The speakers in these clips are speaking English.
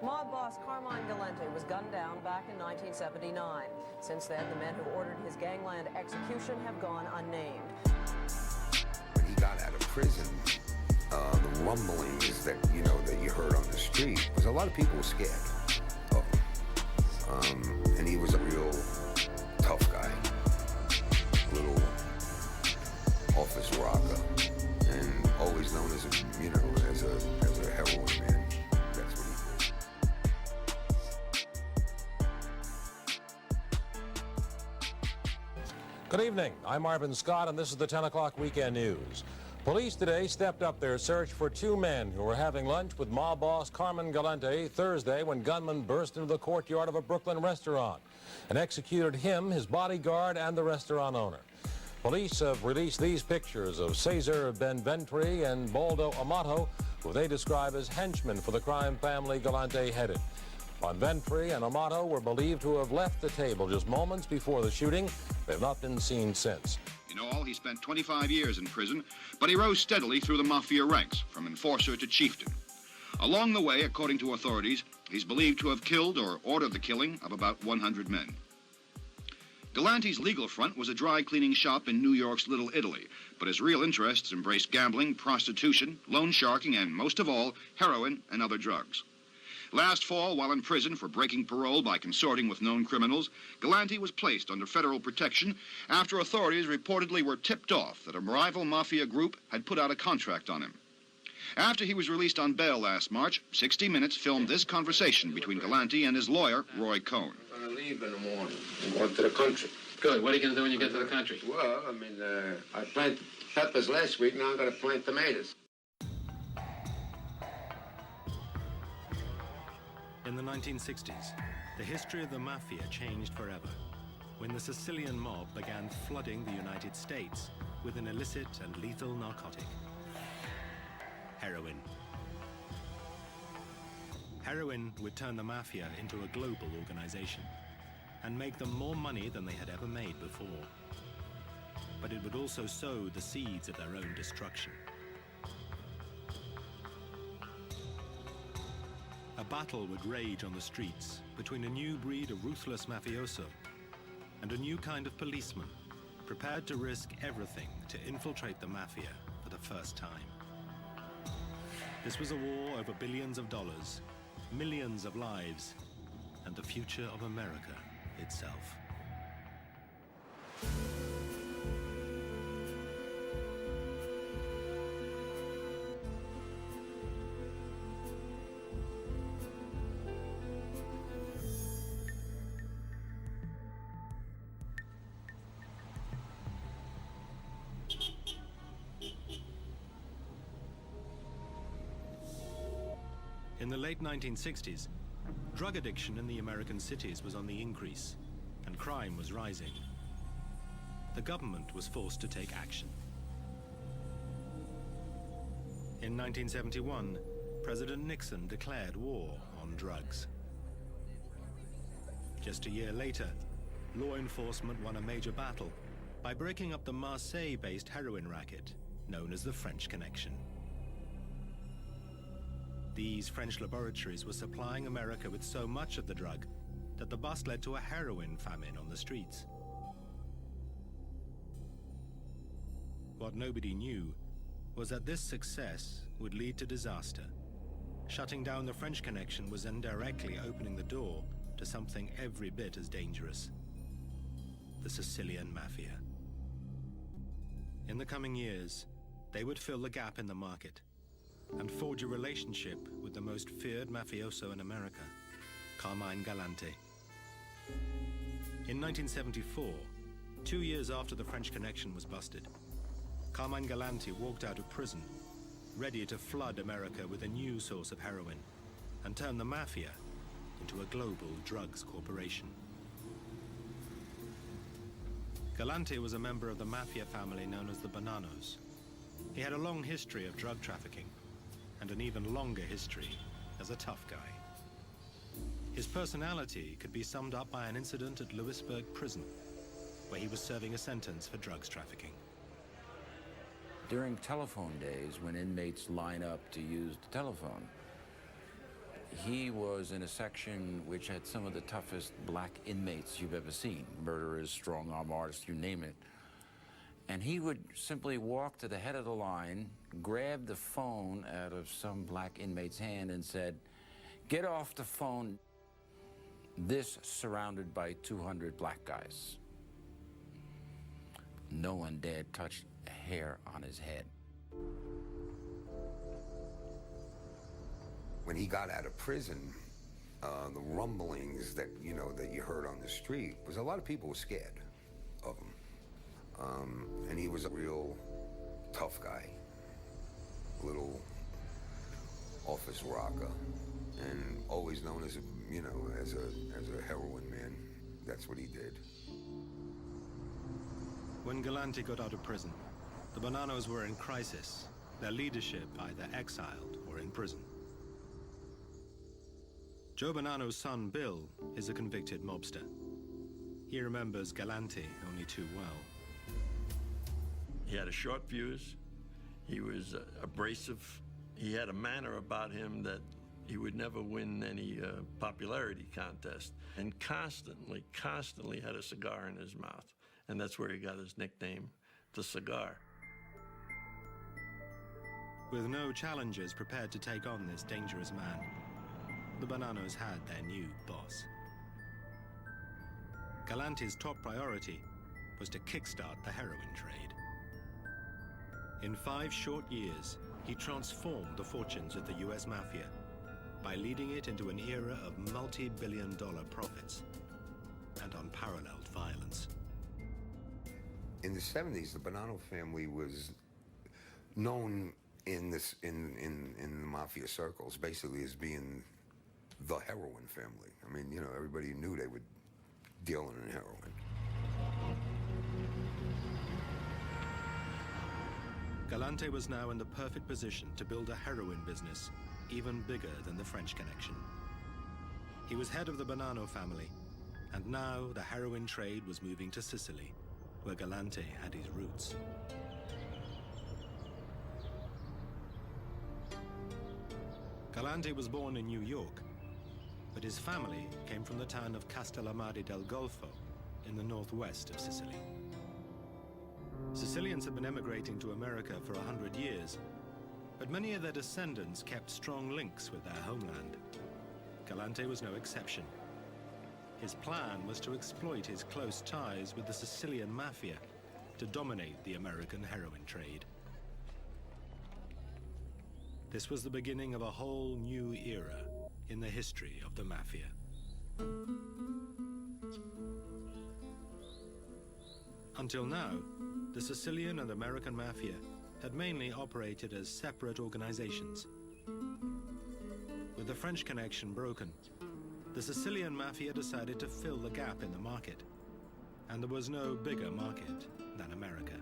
Mob boss Carmine Galante was gunned down back in 1979. Since then, the men who ordered his gangland execution have gone unnamed. When he got out of prison, the rumblings that, that you heard on the street was a lot of people were scared of him. And he was a real tough guy, little office rocker, and always known as a heroin man. That's what he did. Good evening. I'm Marvin Scott, and this is the 10 o'clock Weekend News. Police today stepped up their search for two men who were having lunch with mob boss Carmine Galante Thursday when gunmen burst into the courtyard of a Brooklyn restaurant and executed him, his bodyguard, and the restaurant owner. Police have released these pictures of Cesar Benventri and Baldo Amato, who they describe as henchmen for the crime family Galante headed. Benventri and Amato were believed to have left the table just moments before the shooting. They have not been seen since. In all, he spent 25 years in prison, but he rose steadily through the mafia ranks, from enforcer to chieftain. Along the way, according to authorities, he's believed to have killed or ordered the killing of about 100 men. Galante's legal front was a dry cleaning shop in New York's Little Italy, but his real interests embraced gambling, prostitution, loan sharking, and most of all, heroin and other drugs. Last fall, while in prison for breaking parole by consorting with known criminals, Galante was placed under federal protection after authorities reportedly were tipped off that a rival mafia group had put out a contract on him. After he was released on bail last March, 60 Minutes filmed this conversation between Galante and his lawyer, Roy Cohn. I'm going to leave in the morning. I'm going to the country. Good. What are you going to do when you get to the country? Well, I planted peppers last week, now I'm going to plant tomatoes. In the 1960s, the history of the mafia changed forever when the Sicilian mob began flooding the United States with an illicit and lethal narcotic: heroin. Heroin would turn the mafia into a global organization and make them more money than they had ever made before. But it would also sow the seeds of their own destruction. A battle would rage on the streets between a new breed of ruthless mafioso and a new kind of policeman prepared to risk everything to infiltrate the mafia for the first time. This was a war over billions of dollars, millions of lives, and the future of America itself. In the late 1960s, drug addiction in the American cities was on the increase, and crime was rising. The government was forced to take action. In 1971, President Nixon declared war on drugs. Just a year later, law enforcement won a major battle by breaking up the Marseille-based heroin racket known as the French Connection. These French laboratories were supplying America with so much of the drug that the bust led to a heroin famine on the streets. What nobody knew was that this success would lead to disaster. Shutting down the French Connection was indirectly opening the door to something every bit as dangerous: the Sicilian Mafia. In the coming years, they would fill the gap in the market and forge a relationship with the most feared mafioso in America, Carmine Galante. In 1974, 2 years after the French Connection was busted, Carmine Galante walked out of prison, ready to flood America with a new source of heroin and turn the mafia into a global drugs corporation. Galante was a member of the mafia family known as the Bonanos. He had a long history of drug trafficking and an even longer history as a tough guy. His personality could be summed up by an incident at Lewisburg Prison, where he was serving a sentence for drugs trafficking. During telephone days, when inmates line up to use the telephone, He was in a section which had some of the toughest black inmates you've ever seen. Murderers, strong-arm artists, you name it. And he would simply walk to the head of the line, grab the phone out of some black inmate's hand and said, "Get off the phone." This surrounded by 200 black guys. No one dared touch a hair on his head. When he got out of prison, the rumblings that, that you heard on the street was a lot of people were scared of him. And he was a real tough guy, little office rocker, and always known as as a heroin man. That's what he did. When Galante got out of prison, the Bonanos were in crisis, their leadership either exiled or in prison. Joe Bonanno's son, Bill, is a convicted mobster. He remembers Galante only too well. He had a short fuse. He was abrasive. He had a manner about him that he would never win any popularity contest, and constantly had a cigar in his mouth. And that's where he got his nickname, the Cigar. With no challengers prepared to take on this dangerous man, the Bonanos had their new boss. Galante's top priority was to kickstart the heroin trade. In 5 short years, he transformed the fortunes of the US Mafia by leading it into an era of multi-billion-dollar profits and unparalleled violence. In the 70s, the Bonanno family was known in the mafia circles basically as being the heroin family. I mean, everybody knew they were dealing in heroin. Galante was now in the perfect position to build a heroin business even bigger than the French connection. He was head of the Bonanno family, and now the heroin trade was moving to Sicily, where Galante had his roots. Galante was born in New York, but his family came from the town of Castellammare del Golfo in the northwest of Sicily. Sicilians had been emigrating to America for 100 years, but many of their descendants kept strong links with their homeland. Galante was no exception. His plan was to exploit his close ties with the Sicilian mafia to dominate the American heroin trade. This was the beginning of a whole new era in the history of the mafia. Until now, the Sicilian and American mafia had mainly operated as separate organizations. With the French connection broken, the Sicilian mafia decided to fill the gap in the market, and there was no bigger market than America.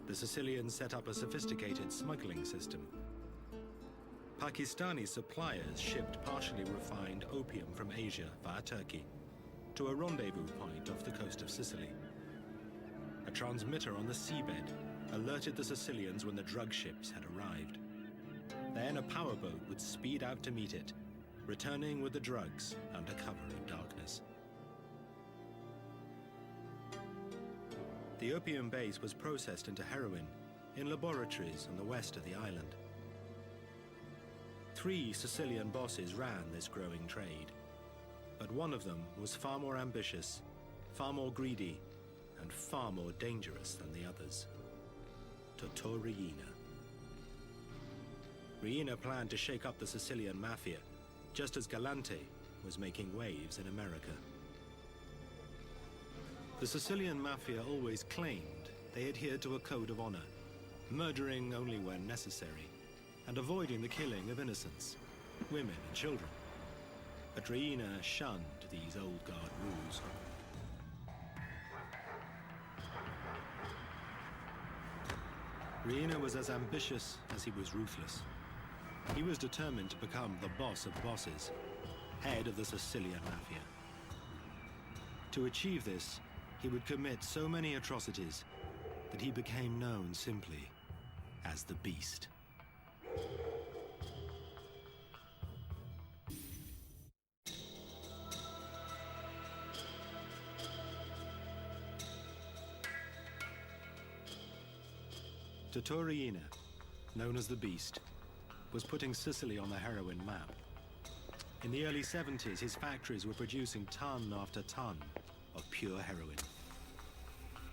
The Sicilians set up a sophisticated smuggling system. Pakistani suppliers shipped partially refined opium from Asia via Turkey to a rendezvous point off the coast of Sicily. A transmitter on the seabed alerted the Sicilians when the drug ships had arrived. Then a powerboat would speed out to meet it, returning with the drugs under cover of darkness. The opium base was processed into heroin in laboratories on the west of the island. 3 Sicilian bosses ran this growing trade, but one of them was far more ambitious, far more greedy, and far more dangerous than the others. Totò Riina. Riina planned to shake up the Sicilian mafia, just as Galante was making waves in America. The Sicilian mafia always claimed they adhered to a code of honor, murdering only when necessary, and avoiding the killing of innocents, women and children. But Riina shunned these old guard rules. Riina was as ambitious as he was ruthless. He was determined to become the boss of bosses, head of the Sicilian mafia. To achieve this, he would commit so many atrocities that he became known simply as the Beast. Torriina, known as the Beast, was putting Sicily on the heroin map. In the early 70s, his factories were producing ton after ton of pure heroin.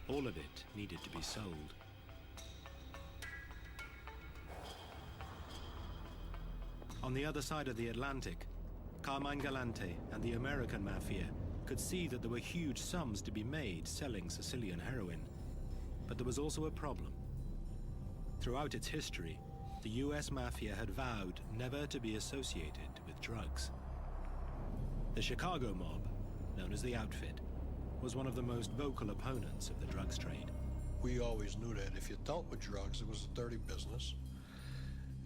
All of it needed to be sold. On the other side of the Atlantic, Carmine Galante and the American mafia could see that there were huge sums to be made selling Sicilian heroin. But there was also a problem. Throughout its history, the US mafia had vowed never to be associated with drugs. The Chicago mob, known as the Outfit, was one of the most vocal opponents of the drugs trade. We always knew that if you dealt with drugs, it was a dirty business.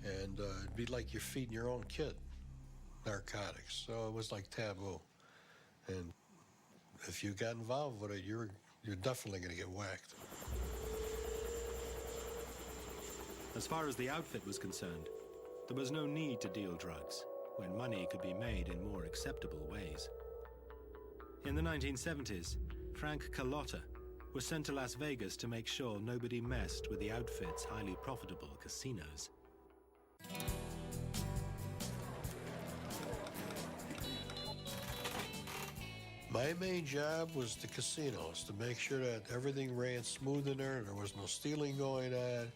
And it'd be like you're feeding your own kid narcotics. So it was like taboo. And if you got involved with it, you're definitely going to get whacked. As far as the Outfit was concerned, there was no need to deal drugs when money could be made in more acceptable ways. In the 1970s, Frank Carlotta was sent to Las Vegas to make sure nobody messed with the Outfit's highly profitable casinos. My main job was the casinos, to make sure that everything ran smooth in there was no stealing going on,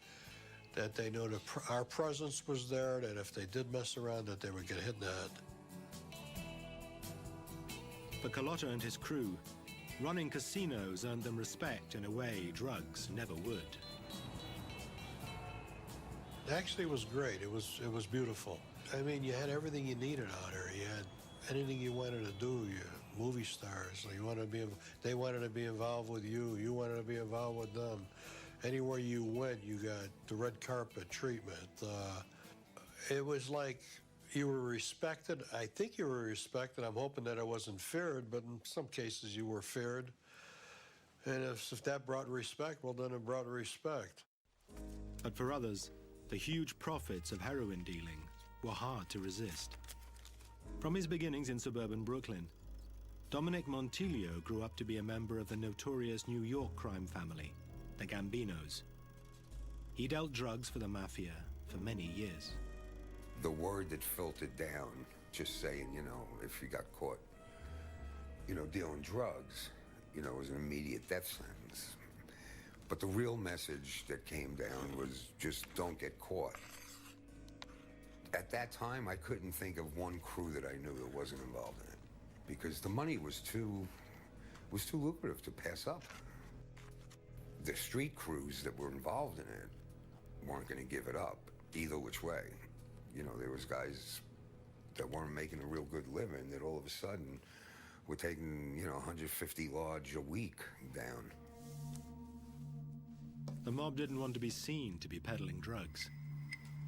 that they know that our presence was there, that if they did mess around, that they would get hit in the head. For Carlotta and his crew, running casinos earned them respect in a way drugs never would. Actually, it was great. It was beautiful. I mean, you had everything you needed out there. You had anything you wanted to do. Movie stars, they wanted to be involved with you. You wanted to be involved with them. Anywhere you went, you got the red carpet treatment. It was like you were respected. I think you were respected. I'm hoping that I wasn't feared, but in some cases you were feared. And if that brought respect, well, then it brought respect. But for others, the huge profits of heroin dealing were hard to resist. From his beginnings in suburban Brooklyn, Dominic Montilio grew up to be a member of the notorious New York crime family, the Gambinos. He dealt drugs for the mafia for many years. The word that filtered down, just saying, if you got caught, dealing drugs, was an immediate death sentence. But the real message that came down was just don't get caught. At that time, I couldn't think of one crew that I knew that wasn't involved in it, because the money was too lucrative to pass up. The street crews that were involved in it weren't going to give it up either which way. There was guys that weren't making a real good living that all of a sudden were taking, 150 large a week down. The mob didn't want to be seen to be peddling drugs,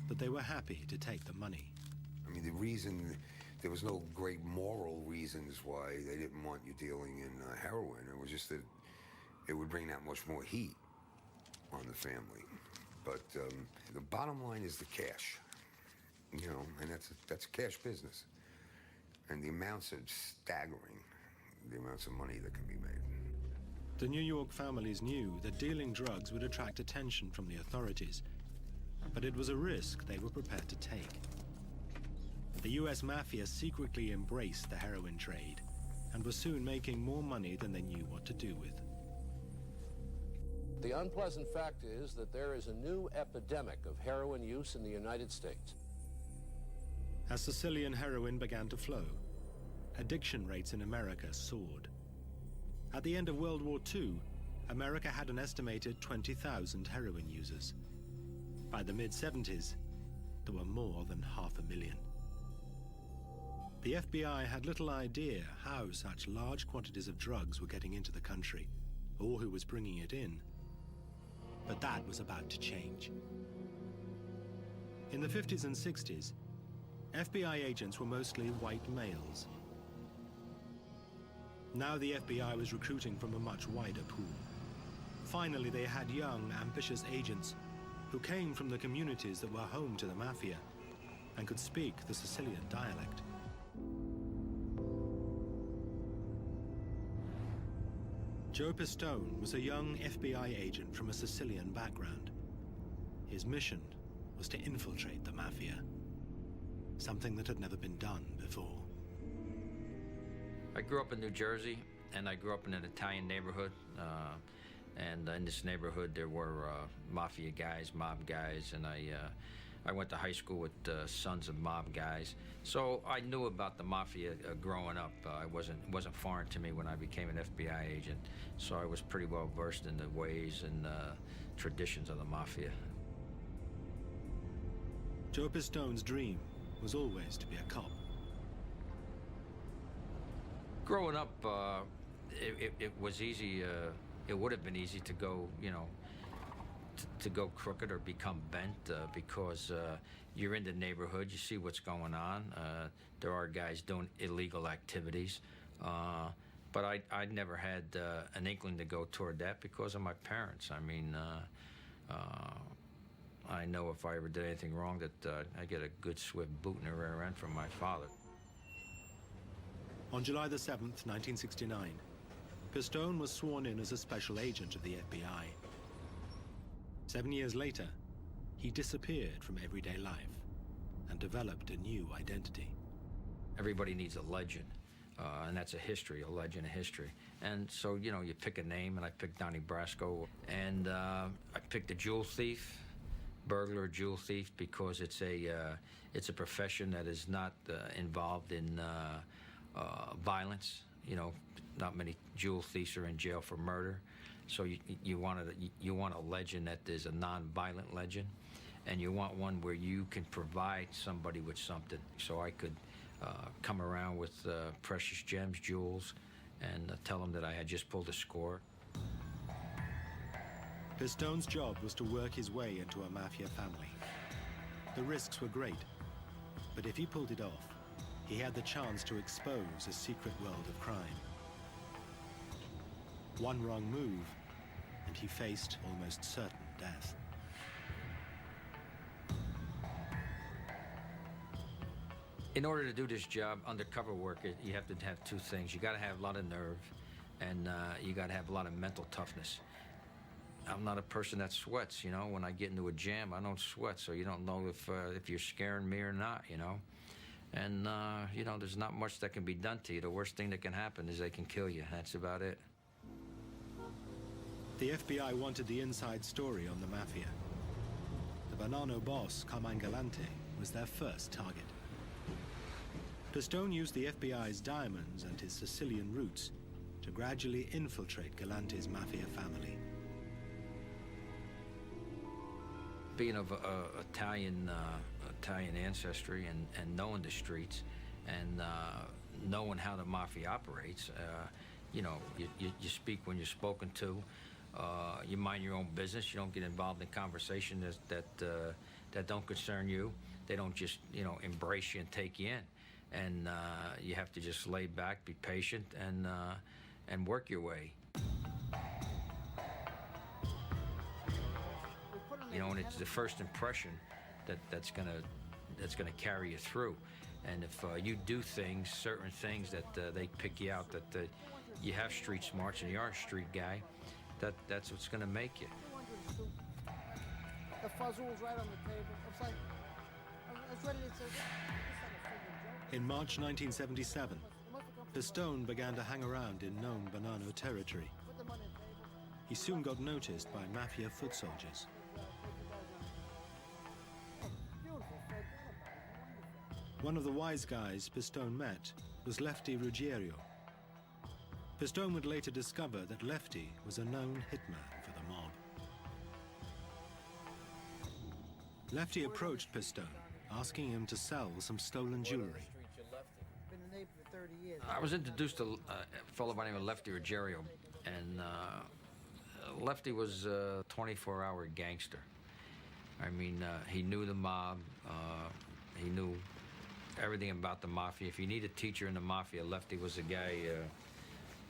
but they were happy to take the money. I mean, the reason, there was no great moral reasons why they didn't want you dealing in heroin. It was just that it would bring that much more heat on the family. But the bottom line is the cash, and that's a cash business. And the amounts are staggering, the amounts of money that can be made. The New York families knew that dealing drugs would attract attention from the authorities, but it was a risk they were prepared to take. The US Mafia secretly embraced the heroin trade and was soon making more money than they knew what to do with. The unpleasant fact is that there is a new epidemic of heroin use in the United States. As Sicilian heroin began to flow, addiction rates in America soared. At the end of World War II, America had an estimated 20,000 heroin users. By the mid-70s, there were more than 500,000. The FBI had little idea how such large quantities of drugs were getting into the country, or who was bringing it in. But that was about to change. In the 50s and 60s, FBI agents were mostly white males. Now the FBI was recruiting from a much wider pool. Finally, they had young, ambitious agents who came from the communities that were home to the mafia and could speak the Sicilian dialect. Joe Pistone was a young FBI agent from a Sicilian background. His mission was to infiltrate the mafia, something that had never been done before. I grew up in New Jersey, and I grew up in an Italian neighborhood. And in this neighborhood, there were mafia guys, mob guys, and I went to high school with sons of mob guys. So I knew about the mafia growing up. It wasn't foreign to me when I became an FBI agent. So I was pretty well versed in the ways and traditions of the mafia. Joe Pistone's dream was always to be a cop. Growing up, it was easy. It would have been easy to go, to go crooked or become bent because you're in the neighborhood, you see what's going on. There are guys doing illegal activities. But I never had an inkling to go toward that because of my parents. I mean, I know if I ever did anything wrong that I get a good swift boot in the rear end from my father. On July the 7th, 1969, Pistone was sworn in as a special agent of the FBI. 7 years later, he disappeared from everyday life and developed a new identity. Everybody needs a legend, and that's a history, a legend, a history. And so, you pick a name, and I picked Donnie Brasco, and I picked a jewel thief, burglar, jewel thief, because it's a profession that is not involved in violence. Not many jewel thieves are in jail for murder. So you want a legend that is a non-violent legend, and you want one where you can provide somebody with something. So I could come around with precious gems, jewels, and tell them that I had just pulled a score. Pistone's job was to work his way into a mafia family. The risks were great, but if he pulled it off, he had the chance to expose a secret world of crime. One wrong move, and he faced almost certain death. In order to do this job, undercover work, you have to have two things. You got to have a lot of nerve, and you got to have a lot of mental toughness. I'm not a person that sweats, When I get into a jam, I don't sweat, so you don't know if you're scaring me or not, And, there's not much that can be done to you. The worst thing that can happen is they can kill you. That's about it. The FBI wanted the inside story on the mafia. The Bonanno boss, Carmine Galante, was their first target. Pistone used the FBI's diamonds and his Sicilian roots to gradually infiltrate Galante's mafia family. Being of Italian ancestry and knowing the streets and knowing how the mafia operates, you speak when you're spoken to. You mind your own business. You don't get involved in conversations that don't concern you. They don't just embrace you and take you in. And you have to just lay back, be patient, and work your way. And it's the first impression that's gonna carry you through. And if you do certain things that they pick you out, that you have street smarts and you are a street guy, that's what's gonna make you. The fuzzle's right on the table. It's like, I was ready to say, this is like a freaking joke. In March 1977, Pistone began to hang around in known Bonanno territory. He soon got noticed by mafia foot soldiers. One of the wise guys Pistone met was Lefty Ruggiero. Pistone would later discover that Lefty was a known hitman for the mob. Lefty approached Pistone, asking him to sell some stolen jewelry. Been a neighbor for 30 years. I was introduced to a fellow by the name of Lefty Ruggiero, and Lefty was a 24-hour gangster. I mean, he knew the mob. He knew everything about the mafia. If you need a teacher in the mafia, Lefty was the guy.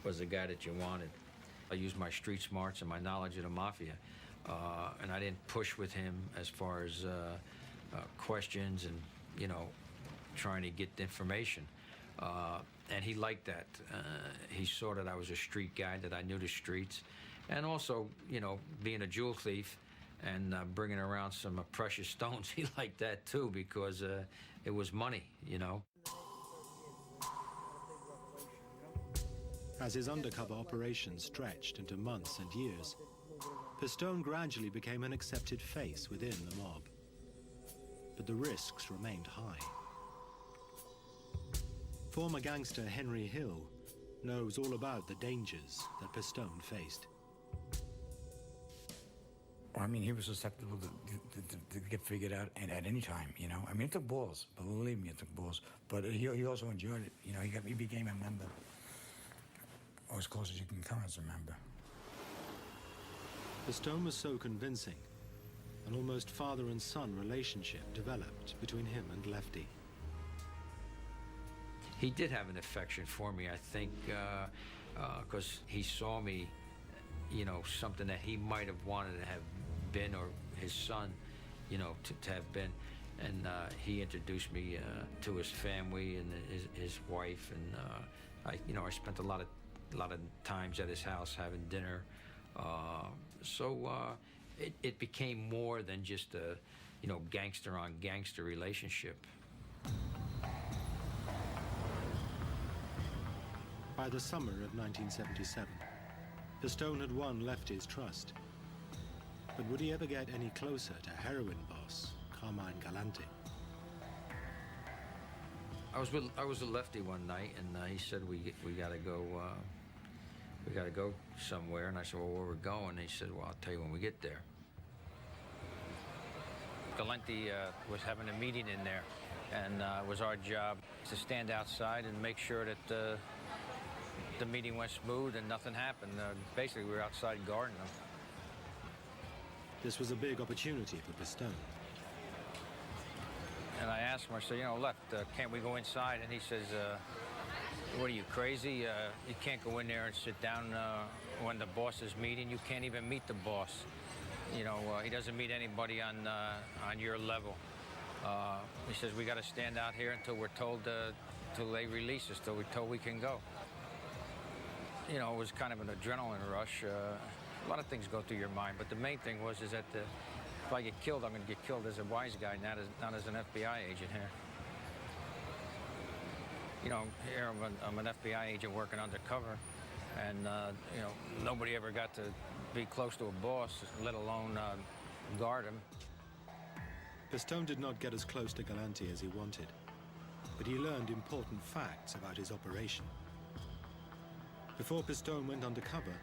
That you wanted. I used my street smarts and my knowledge of the mafia, and I didn't push with him as far as questions and trying to get the information. And he liked that. He saw that I was a street guy, that I knew the streets, and also being a jewel thief, and bringing around some precious stones. He liked that too, because it was money, you know. As his undercover operations stretched into months and years, Pistone gradually became an accepted face within the mob. But the risks remained high. Former gangster Henry Hill knows all about the dangers that Pistone faced. I mean, he was susceptible to get figured out at any time, you know. I mean, it took balls. Believe me, it took balls. But he also enjoyed it. You know, he became a member, or as close as you can come as a member. Pistone was so convincing, an almost father and son relationship developed between him and Lefty. He did have an affection for me, I think, because he saw me, you know, something that he might have wanted to have been, or his son, you know, to have been. And he introduced me to his family and his wife, and I spent a lot of times at his house having dinner. So it became more than just a, you know, gangster on gangster relationship. By the summer of 1977, Pistone had won Lefty's trust. But would he ever get any closer to heroin boss Carmine Galante? I was with Lefty one night, and he said we gotta go. We gotta go somewhere, and I said, well, where we're going? And he said, well, I'll tell you when we get there. Galante was having a meeting in there, and it was our job to stand outside and make sure that the meeting went smooth and nothing happened. Basically, we were outside guarding them. This was a big opportunity for Pistone. And I asked him, I said, you know, Left, can't we go inside? And he says, what are you, crazy? You can't go in there and sit down when the boss is meeting. You can't even meet the boss. You know, he doesn't meet anybody on your level. He says, we got to stand out here until we're told, till they release us, till we're told we can go. You know, it was kind of an adrenaline rush. A lot of things go through your mind, but the main thing was that if I get killed, I'm going to get killed as a wise guy, not as an FBI agent here. You know, here I'm an FBI agent working undercover, and you know, nobody ever got to be close to a boss, let alone guard him. Pistone did not get as close to Galante as he wanted, but he learned important facts about his operation. Before Pistone went undercover,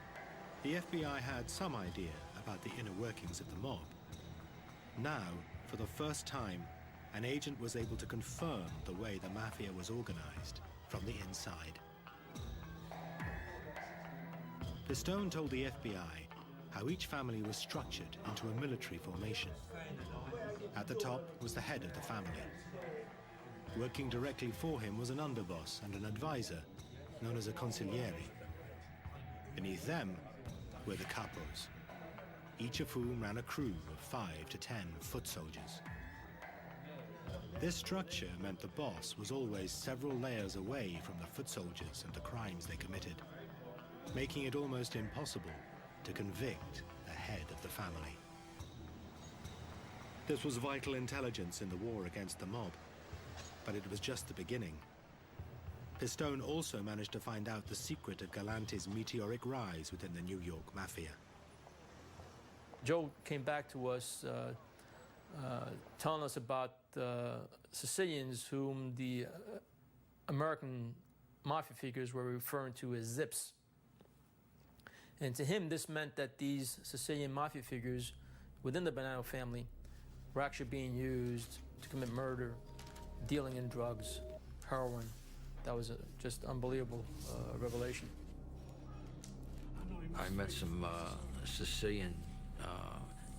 the FBI had some idea about the inner workings of the mob. Now, for the first time, an agent was able to confirm the way the mafia was organized from the inside. Pistone told the FBI how each family was structured into a military formation. At the top was the head of the family. Working directly for him was an underboss and an advisor, known as a consigliere. Beneath them were the capos, each of whom ran a crew of 5 to 10 foot soldiers. This structure meant the boss was always several layers away from the foot soldiers and the crimes they committed, making it almost impossible to convict the head of the family. This was vital intelligence in the war against the mob, but it was just the beginning. Pistone also managed to find out the secret of Galante's meteoric rise within the New York Mafia. Joe came back to us telling us about Sicilians whom the American mafia figures were referring to as Zips. And to him, this meant that these Sicilian mafia figures within the Bonanno family were actually being used to commit murder, dealing in drugs, heroin. That was a just unbelievable revelation. I met some Sicilian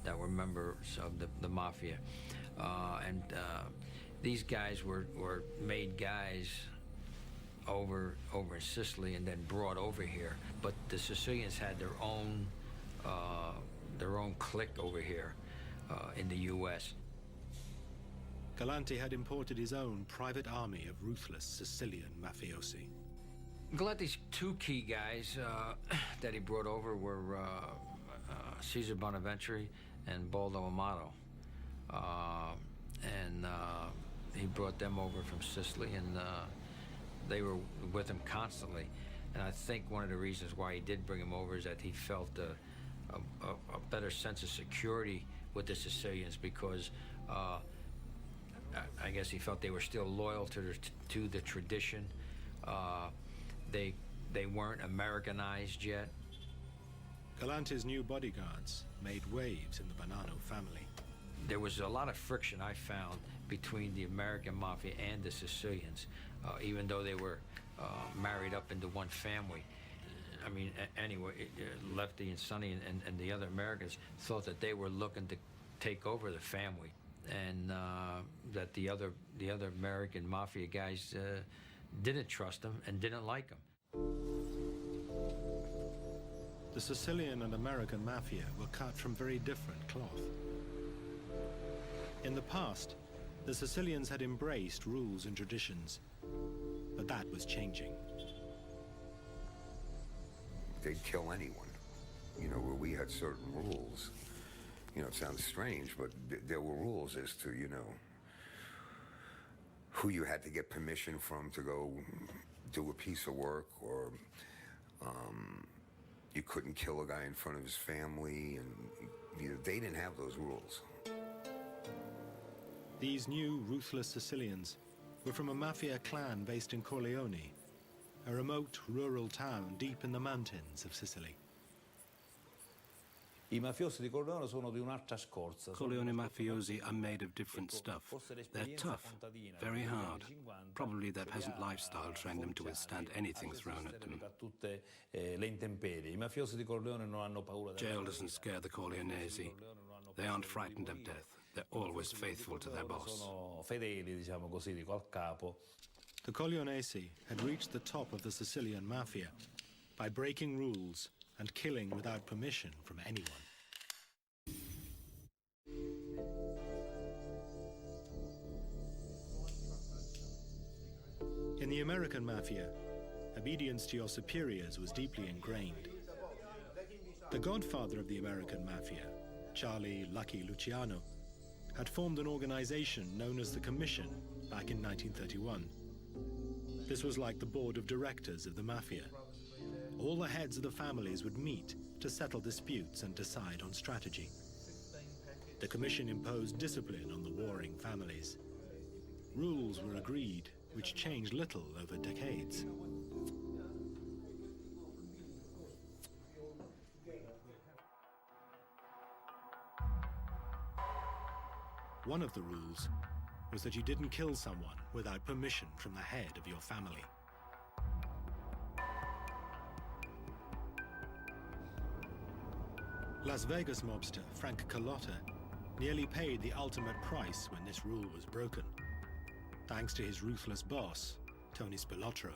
that were members of the mafia, and these guys were made guys over in Sicily and then brought over here. But the Sicilians had their own clique over here in the U.S. Galante had imported his own private army of ruthless Sicilian mafiosi. Galante's two key guys that he brought over were Caesar Bonaventure and Baldo Amato. He brought them over from Sicily, and they were with him constantly. And I think one of the reasons why he did bring him over is that he felt a better sense of security with the Sicilians, because I guess he felt they were still loyal to the tradition. They weren't Americanized yet. Galante's new bodyguards made waves in the Bonanno family. There was a lot of friction, I found, between the American mafia and the Sicilians, even though they were married up into one family. I mean, anyway, Lefty and Sonny and the other Americans thought that they were looking to take over the family, and that the other American mafia guys didn't trust them and didn't like them. The Sicilian and American mafia were cut from very different cloth. In the past, the Sicilians had embraced rules and traditions, but that was changing. They'd kill anyone, you know, where we had certain rules. You know, it sounds strange, but there were rules as to, you know, who you had to get permission from to go do a piece of work, or you couldn't kill a guy in front of his family, and you know, they didn't have those rules. These new ruthless Sicilians were from a mafia clan based in Corleone, a remote rural town deep in the mountains of Sicily. Corleone mafiosi are made of different stuff. They're tough, very hard. Probably their peasant lifestyle trained them to withstand anything thrown at them. Jail doesn't scare the Corleonesi. They aren't frightened of death. They're always faithful to their boss. The Corleonesi had reached the top of the Sicilian mafia by breaking rules and killing without permission from anyone. In the American mafia, obedience to your superiors was deeply ingrained. The godfather of the American mafia, Charlie Lucky Luciano, had formed an organization known as the Commission back in 1931. This was like the board of directors of the mafia. All the heads of the families would meet to settle disputes and decide on strategy. The Commission imposed discipline on the warring families. Rules were agreed, which changed little over decades. One of the rules was that you didn't kill someone without permission from the head of your family. Las Vegas mobster Frank Galante nearly paid the ultimate price when this rule was broken, thanks to his ruthless boss, Tony Spilotro.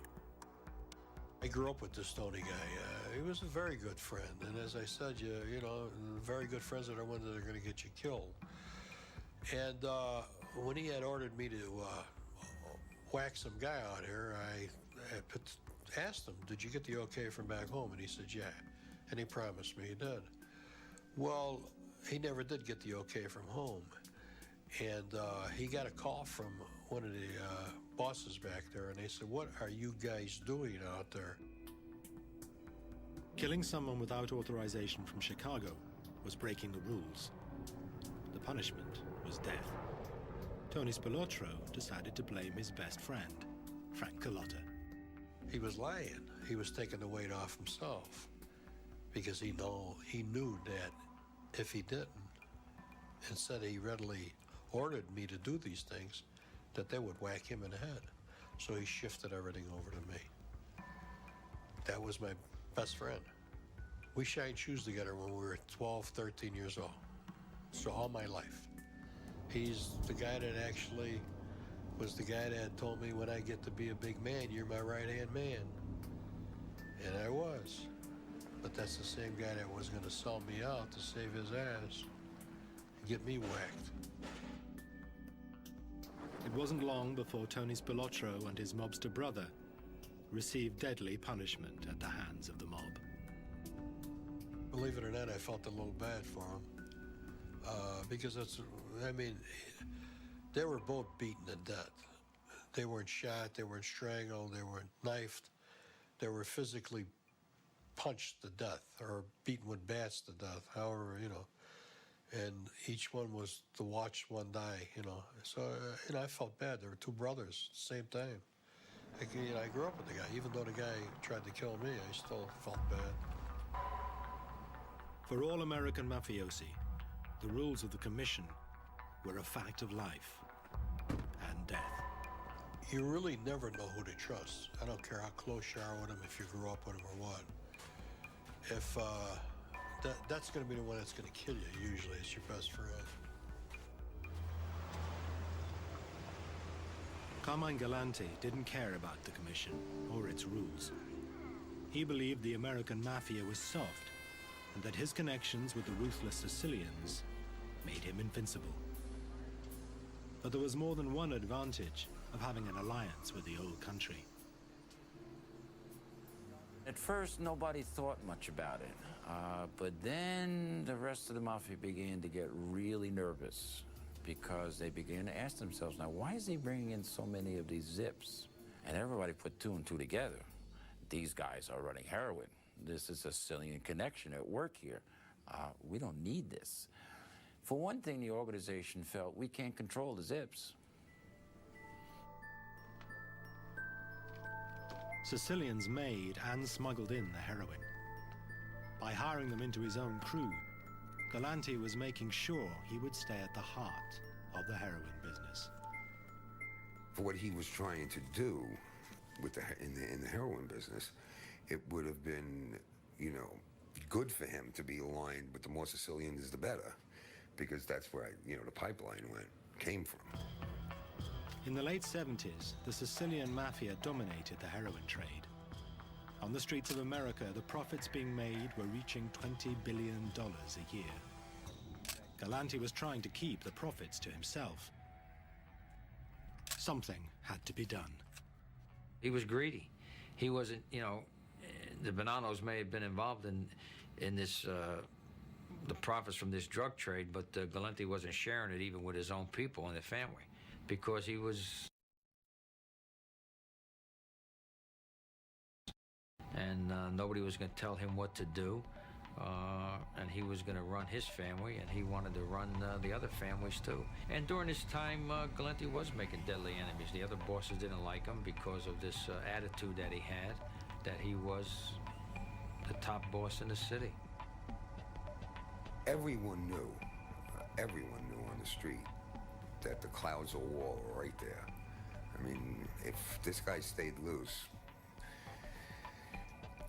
I grew up with this Tony guy. He was a very good friend, and as I said, you know, very good friends are the ones that are going to get you killed. And when he had ordered me to whack some guy out here, I asked him, "Did you get the okay from back home?" And he said, "Yeah." And he promised me he did. Well, he never did get the okay from home. And he got a call from one of the bosses back there, and they said, "What are you guys doing out there?" Killing someone without authorization from Chicago was breaking the rules. The punishment was death. Tony Spilotro decided to blame his best friend, Frank Galante. He was lying. He was taking the weight off himself, because he knew that if he didn't, and said he readily ordered me to do these things, that they would whack him in the head. So he shifted everything over to me. That was my best friend. We shined shoes together when we were 12, 13 years old. So all my life. He's the guy that actually was the guy that told me, when I get to be a big man, you're my right-hand man. And I was. But that's the same guy that was going to sell me out to save his ass and get me whacked. It wasn't long before Tony Spilotro and his mobster brother received deadly punishment at the hands of the mob. Believe it or not, I felt a little bad for him. because I mean, they were both beaten to death. They weren't shot, they weren't strangled, they weren't knifed. They were physically punched to death or beaten with bats to death, however, you know. And each one was to watch one die, you know. So, you know, I felt bad. There were two brothers at the same time. You know, I grew up with the guy. Even though the guy tried to kill me, I still felt bad. For all American mafiosi, the rules of the commission were a fact of life and death. You really never know who to trust. I don't care how close you are with him, if you grew up with him or what. If that's going to be the one that's going to kill you, usually. It's your best friend. Carmine Galante didn't care about the commission or its rules. He believed the American mafia was soft and that his connections with the ruthless Sicilians made him invincible. But there was more than one advantage of having an alliance with the old country. At first, nobody thought much about it. But then the rest of the mafia began to get really nervous because they began to ask themselves, now, why is he bringing in so many of these zips? And everybody put two and two together. These guys are running heroin. This is a Sicilian connection at work here. We don't need this. For one thing, the organization felt we can't control the zips. Sicilians made and smuggled in the heroin. By hiring them into his own crew, Galante was making sure he would stay at the heart of the heroin business. For what he was trying to do with in the heroin business, it would have been, you know, good for him to be aligned with the more Sicilians, the better, because that's where, you know, the pipeline came from. In the late 70s, the Sicilian mafia dominated the heroin trade. On the streets of America, the profits being made were reaching $20 billion a year. Galante was trying to keep the profits to himself. Something had to be done. He was greedy. He wasn't, you know, the Bonanos may have been involved in this, the profits from this drug trade, but Galante wasn't sharing it even with his own people and the family, because he was... And nobody was going to tell him what to do, and he was going to run his family, and he wanted to run the other families too. And during this time, Galante was making deadly enemies. The other bosses didn't like him because of this attitude that he had, that he was the top boss in the city. Everyone knew on the street that the clouds of war were right there. I mean, if this guy stayed loose,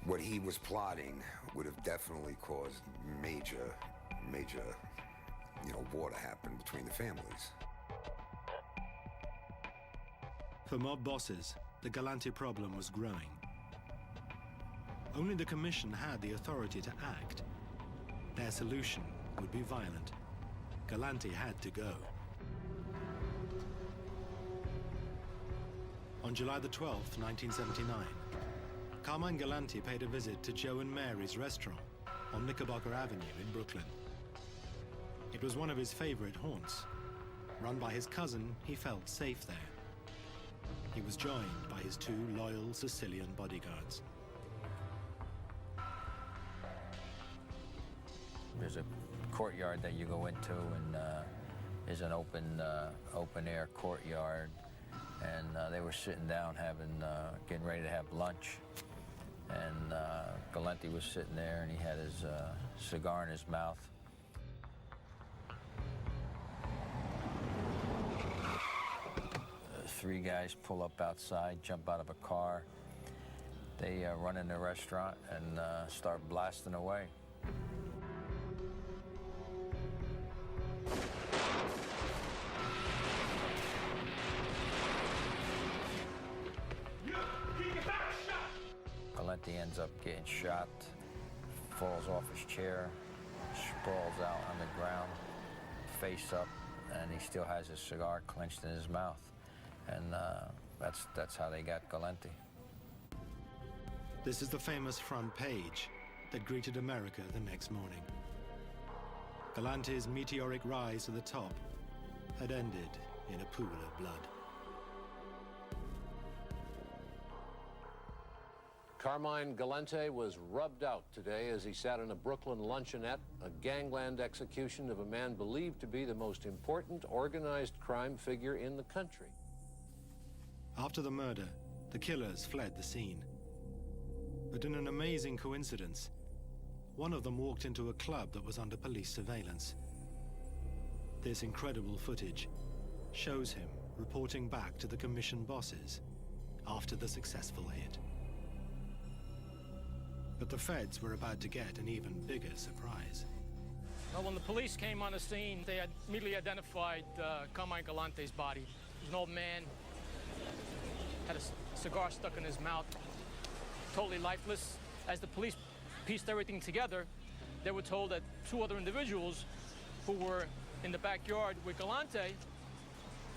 what he was plotting would have definitely caused major, you know, war to happen between the families. For mob bosses, the Galante problem was growing. Only the commission had the authority to act. Their solution would be violent. Galante had to go. On July the 12th, 1979, Carmine Galante paid a visit to Joe and Mary's restaurant on Knickerbocker Avenue in Brooklyn. It was one of his favorite haunts. Run by his cousin, he felt safe there. He was joined by his two loyal Sicilian bodyguards. There's a courtyard that you go into, and there's an open-air courtyard. And they were sitting down getting ready to have lunch. And Galante was sitting there, and he had his cigar in his mouth. Three guys pull up outside, jump out of a car. They run in the restaurant and start blasting away. Galante ends up getting shot, falls off his chair, sprawls out on the ground, face up, and he still has his cigar clenched in his mouth. And that's how they got Galante. This is the famous front page that greeted America the next morning. Galante's meteoric rise to the top had ended in a pool of blood. Carmine Galante was rubbed out today as he sat in a Brooklyn luncheonette, a gangland execution of a man believed to be the most important organized crime figure in the country. After the murder, the killers fled the scene. But in an amazing coincidence, one of them walked into a club that was under police surveillance. This incredible footage shows him reporting back to the commission bosses after the successful hit. But the feds were about to get an even bigger surprise. Well, when the police came on the scene, they had immediately identified Carmine Galante's body. He was an old man, had a cigar stuck in his mouth, totally lifeless. As the police pieced everything together, they were told that two other individuals who were in the backyard with Galante,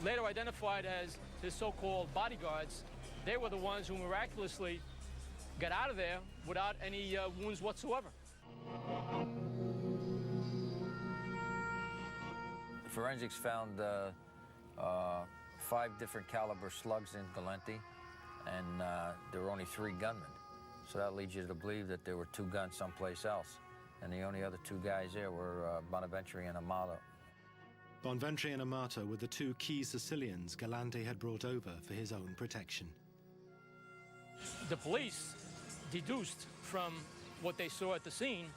later identified as his so-called bodyguards, they were the ones who miraculously got out of there without any wounds whatsoever. Forensics found 5 different caliber slugs in Galante, and there were only 3 gunmen. So that leads you to believe that there were 2 guns someplace else. And the only other 2 guys there were Bonaventure and Amato. Bonaventure and Amato were the 2 key Sicilians Galante had brought over for his own protection. The police deduced from what they saw at the scene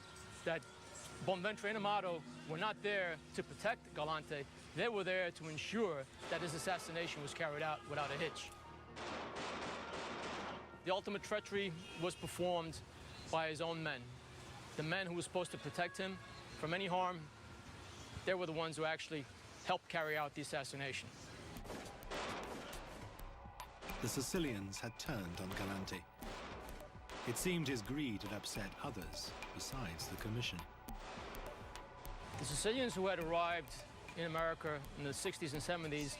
that Bonaventure and Amato were not there to protect Galante. They were there to ensure that his assassination was carried out without a hitch. The ultimate treachery was performed by his own men. The men who were supposed to protect him from any harm, they were the ones who actually helped carry out the assassination. The Sicilians had turned on Galante. It seemed his greed had upset others besides the commission. The Sicilians who had arrived in America in the 60s and 70s,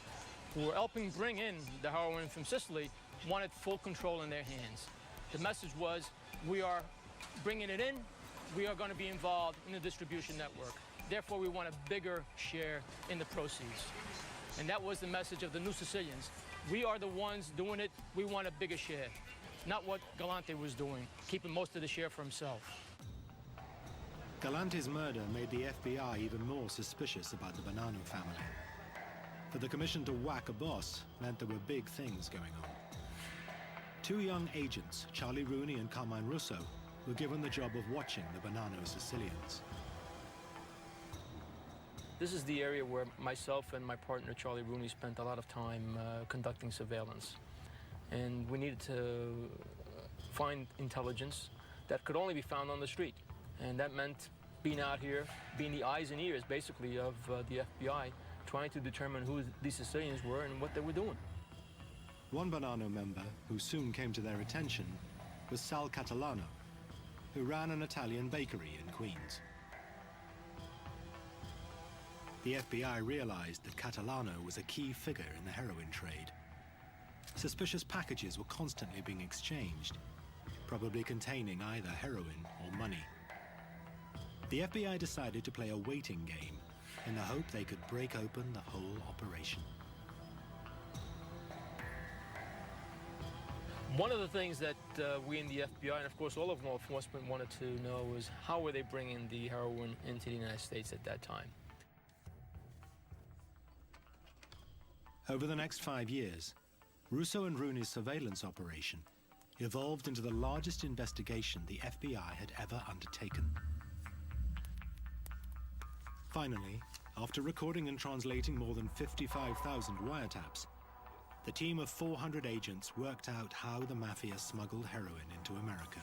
who were helping bring in the heroin from Sicily, wanted full control in their hands. The message was, we are bringing it in, we are going to be involved in the distribution network. Therefore, we want a bigger share in the proceeds. And that was the message of the New Sicilians. We are the ones doing it, we want a bigger share. Not what Galante was doing, keeping most of the share for himself. Galante's murder made the FBI even more suspicious about the Bonanno family. For the commission to whack a boss meant there were big things going on. 2 young agents, Charlie Rooney and Carmine Russo, were given the job of watching the Bonanno Sicilians. This is the area where myself and my partner, Charlie Rooney, spent a lot of time conducting surveillance. And we needed to find intelligence that could only be found on the street. And that meant being out here, being the eyes and ears, basically, of the FBI, trying to determine who these Sicilians were and what they were doing. One Bonanno member who soon came to their attention was Sal Catalano, who ran an Italian bakery in Queens. The FBI realized that Catalano was a key figure in the heroin trade. Suspicious packages were constantly being exchanged, probably containing either heroin or money. The FBI decided to play a waiting game in the hope they could break open the whole operation. One of the things that we in the FBI, and of course all of law enforcement, wanted to know was how were they bringing the heroin into the United States at that time. Over the next 5 years, Russo and Rooney's surveillance operation evolved into the largest investigation the FBI had ever undertaken. Finally, after recording and translating more than 55,000 wiretaps, the team of 400 agents worked out how the mafia smuggled heroin into America.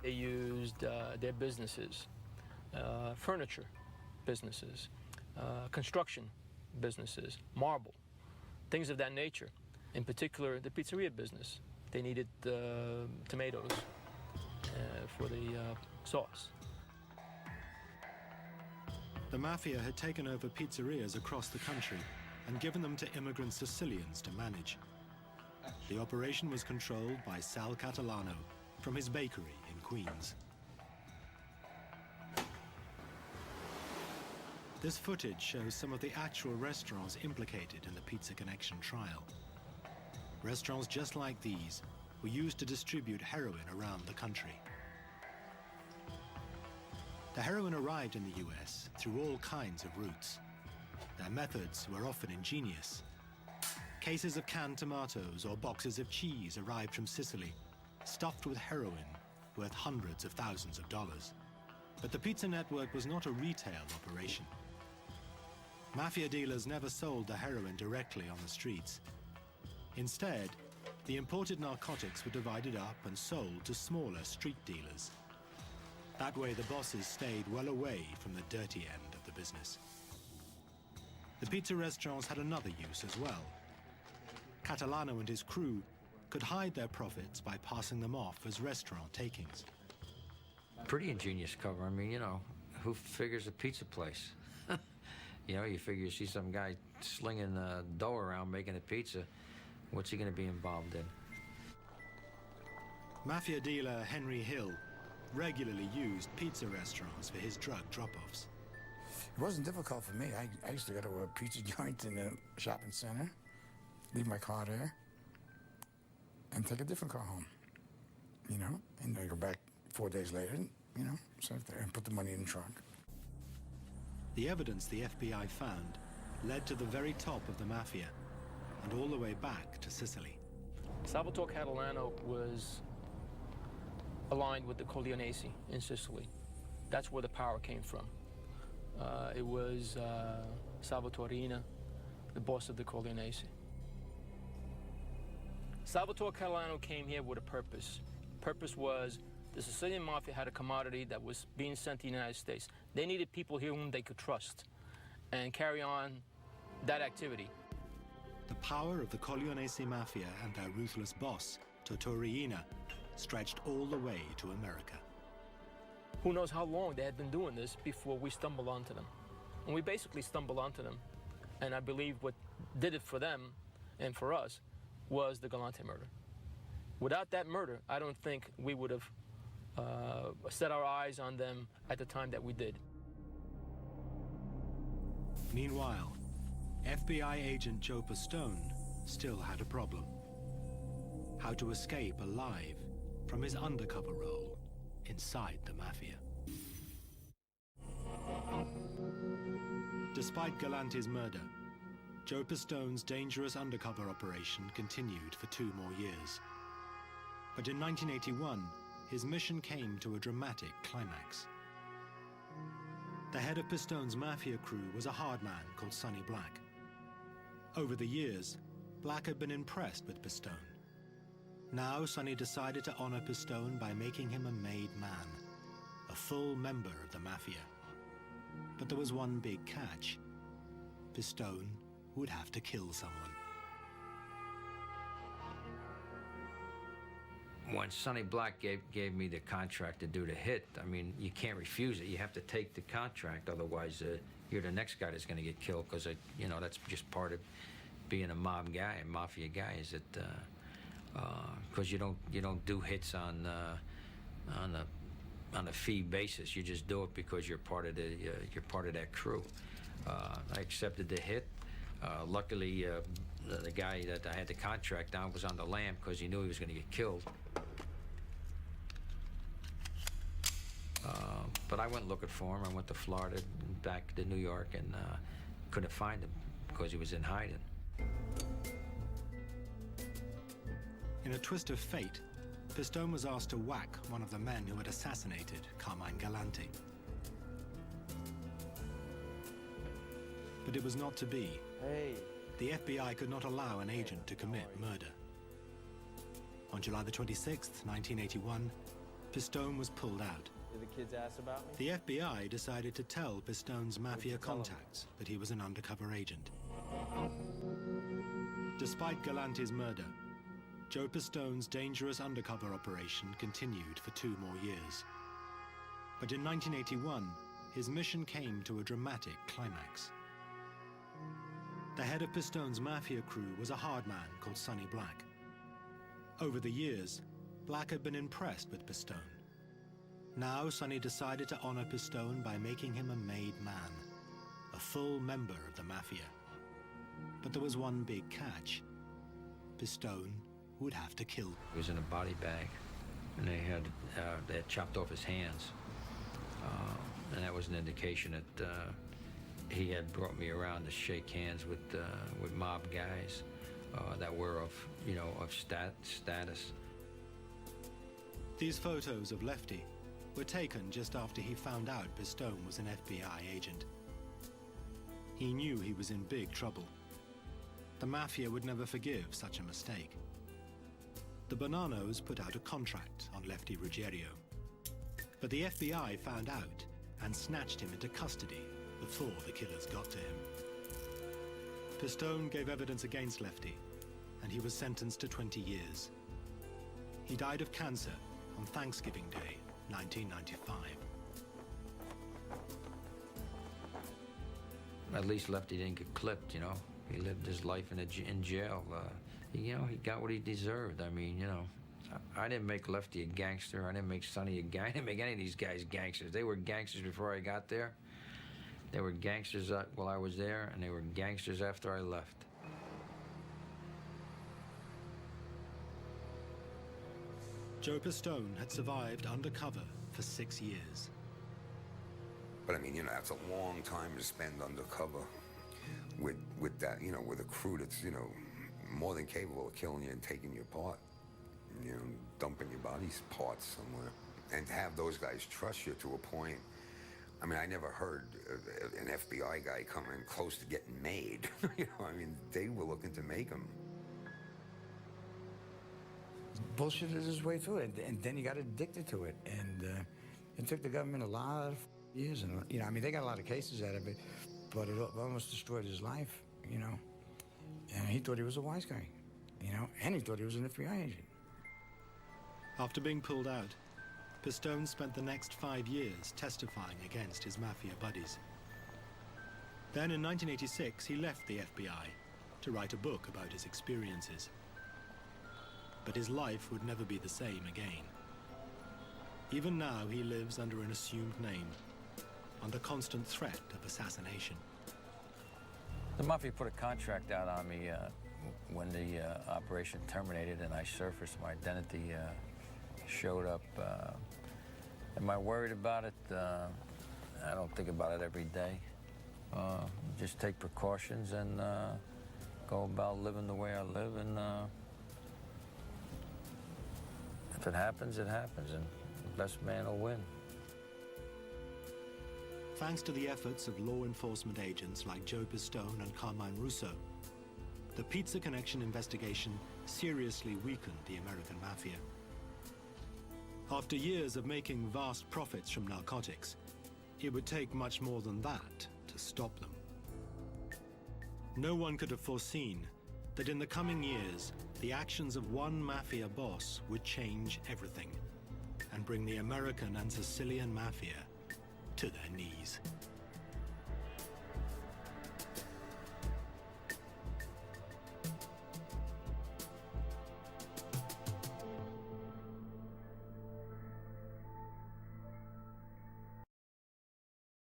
They used their businesses, furniture businesses, construction businesses, marble, things of that nature. In particular, the pizzeria business. They needed tomatoes for the sauce. The mafia had taken over pizzerias across the country and given them to immigrant Sicilians to manage. The operation was controlled by Sal Catalano from his bakery in Queens. This footage shows some of the actual restaurants implicated in the Pizza Connection trial. Restaurants just like these were used to distribute heroin around the country. The heroin arrived in the US through all kinds of routes. Their methods were often ingenious. Cases of canned tomatoes or boxes of cheese arrived from Sicily, stuffed with heroin worth hundreds of thousands of dollars. But the pizza network was not a retail operation. Mafia dealers never sold the heroin directly on the streets. Instead, the imported narcotics were divided up and sold to smaller street dealers. That way, the bosses stayed well away from the dirty end of the business. The pizza restaurants had another use as well. Catalano and his crew could hide their profits by passing them off as restaurant takings. Pretty ingenious cover. I mean, you know, who figures a pizza place? You know, you figure you see some guy slinging dough around making a pizza. What's he going to be involved in? Mafia dealer Henry Hill regularly used pizza restaurants for his drug drop-offs. It wasn't difficult for me. I used to go to a pizza joint in a shopping center, leave my car there, and take a different car home, you know, and I go back 4 days later, you know, sit there and put the money in the trunk. The evidence the FBI found led to the very top of the mafia and all the way back to Sicily. Salvatore Catalano was aligned with the Corleonesi in Sicily. That's where the power came from. It was Salvatore Riina, the boss of the Corleonesi. Salvatore Catalano came here with a purpose. Purpose was the Sicilian mafia had a commodity that was being sent to the United States. They needed people here whom they could trust and carry on that activity. The power of the Corleonesi mafia and their ruthless boss, Totò Riina, stretched all the way to America. Who knows how long they had been doing this before we stumbled onto them. And we basically stumbled onto them. And I believe what did it for them and for us was the Galante murder. Without that murder, I don't think we would have set our eyes on them at the time that we did. Meanwhile, FBI agent Joe Pistone still had a problem. How to escape alive from his undercover role inside the mafia. Despite Galante's murder, Joe Pistone's dangerous undercover operation continued for 2 more years. But in 1981, his mission came to a dramatic climax. The head of Pistone's mafia crew was a hard man called Sonny Black. Over the years, Black had been impressed with Pistone. Now Sonny decided to honor Pistone by making him a made man, a full member of the mafia. But there was one big catch. Pistone would have to kill someone. When Sonny Black gave me the contract to do the hit, I mean, you can't refuse it. You have to take the contract, otherwise you're the next guy that's going to get killed, because you know, that's just part of being a mob guy, a mafia guy, is that because you don't do hits on a fee basis. You just do it because you're part of that crew. I accepted the hit. Luckily, the guy that I had the contract on was on the lam because he knew he was going to get killed. But I went looking for him. I went to Florida, back to New York, and couldn't find him because he was in hiding. In a twist of fate, Pistone was asked to whack one of the men who had assassinated Carmine Galante. But it was not to be. The FBI could not allow an agent to commit murder. On July the 26th, 1981, Pistone was pulled out. Did the kids ask about me? The FBI decided to tell Pistone's mafia contacts that he was an undercover agent. Despite Galante's murder, Joe Pistone's dangerous undercover operation continued for 2 more years. But in 1981, his mission came to a dramatic climax. The head of Pistone's mafia crew was a hard man called Sonny Black. Over the years, Black had been impressed with Pistone. Now Sonny decided to honor Pistone by making him a made man, a full member of the Mafia. But there was one big catch. Pistone would have to kill. He was in a body bag, and they had chopped off his hands. And that was an indication that he had brought me around to shake hands with mob guys that were of status. These photos of Lefty were taken just after he found out Pistone was an FBI agent. He knew he was in big trouble. The Mafia would never forgive such a mistake. The Bonanos put out a contract on Lefty Ruggiero. But the FBI found out and snatched him into custody before the killers got to him. Pistone gave evidence against Lefty, and he was sentenced to 20 years. He died of cancer on Thanksgiving Day, 1995. At least Lefty didn't get clipped, you know. He lived his life in jail. He got what he deserved. I mean, you know, I didn't make Lefty a gangster. I didn't make Sonny a gang. I didn't make any of these guys gangsters. They were gangsters before I got there. They were gangsters while I was there, and they were gangsters after I left. Joe Pistone had survived undercover for 6 years. But I mean, you know, that's a long time to spend undercover with that, you know, with a crew that's, you know, more than capable of killing you and taking you apart, you know, dumping your body's parts somewhere. And to have those guys trust you to a point, I mean, I never heard an FBI guy coming close to getting made. You know, I mean, they were looking to make him. Bullshitted his way through it, and then he got addicted to it. And it took the government a lot of years. And, you know, I mean, they got a lot of cases out of it, but it almost destroyed his life, you know. And he thought he was a wise guy, you know, and he thought he was an FBI agent. After being pulled out, Pistone spent the next 5 years testifying against his Mafia buddies. Then in 1986, he left the FBI to write a book about his experiences. But his life would never be the same again. Even now, he lives under an assumed name, under constant threat of assassination. The Mafia put a contract out on me when the operation terminated and I surfaced. My identity showed up. Am I worried about it? I don't think about it every day. Just take precautions and go about living the way I live. And if it happens, it happens, and the best man will win. Thanks to the efforts of law enforcement agents like Joe Pistone and Carmine Russo, the Pizza Connection investigation seriously weakened the American Mafia. After years of making vast profits from narcotics, it would take much more than that to stop them. No one could have foreseen that in the coming years, the actions of one Mafia boss would change everything and bring the American and Sicilian Mafia to their knees.